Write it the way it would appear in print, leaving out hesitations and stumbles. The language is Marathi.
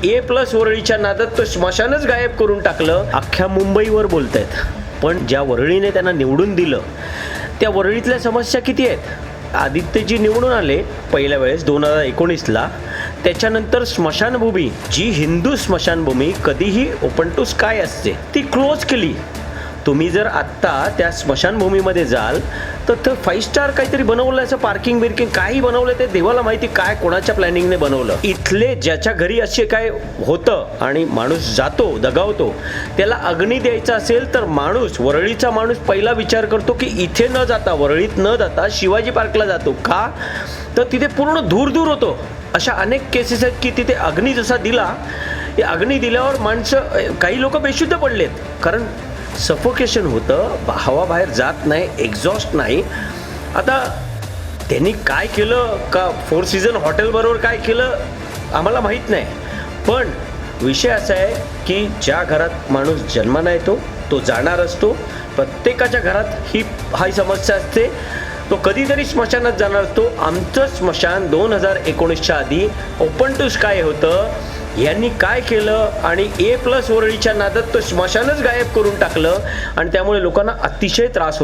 ए प्लस वरळीच्या नादात तो स्मशानच गायब करून टाकलं. अख्ख्या मुंबईवर बोलतायत. पण ज्या वरळीने त्यांना निवडून दिलं त्या वरळीतल्या समस्या किती आहेत? आदित्यजी निवडून आले पहिल्या वेळेस 2019ला. त्याच्यानंतर स्मशानभूमी, जी हिंदू स्मशानभूमी कधीही ओपन टू स्काय असते, ती क्लोज केली. तुम्ही जर आत्ता त्या स्मशानभूमीमध्ये जाल तर 5 स्टार काहीतरी बनवलं, असं पार्किंग बिर्किंग काही बनवलं, ते देवाला माहिती काय कोणाच्या प्लॅनिंगने बनवलं. इथले ज्याच्या घरी असे काय होतं आणि माणूस जातो दगावतो, त्याला अग्नी द्यायचा असेल तर माणूस, वरळीचा माणूस पहिला विचार करतो की इथे न जाता, वरळीत न जाता शिवाजी पार्कला जातो. का तर तिथे पूर्ण धूर धूर होतो. अशा अनेक केसेस आहेत की तिथे अग्नी जसा दिला, अग्नी दिल्यावर माणसं, काही लोक बेशुद्ध पडलेत, कारण सफोकेशन होतं, हवा बाहेर जात नाही, एक्झॉस्ट नाही. आता त्यांनी काय केलं का 4 सीझन हॉटेलबरोबर काय केलं आम्हाला माहीत नाही. पण विषय असा आहे की ज्या घरात माणूस जन्माला येतो तो जाणार असतो. प्रत्येकाच्या घरात ही समस्या असते. तो कधीतरी स्मशानात जाणार असतो. आमचं स्मशान 2019च्या आधी ओपन टू स्काय होतं. यांनी काय केलं आणि ए प्लस वरळीच्या नादात तो स्मशानच गायब करून टाकलं आणि त्यामुळे लोकांना अतिशय त्रास होतो.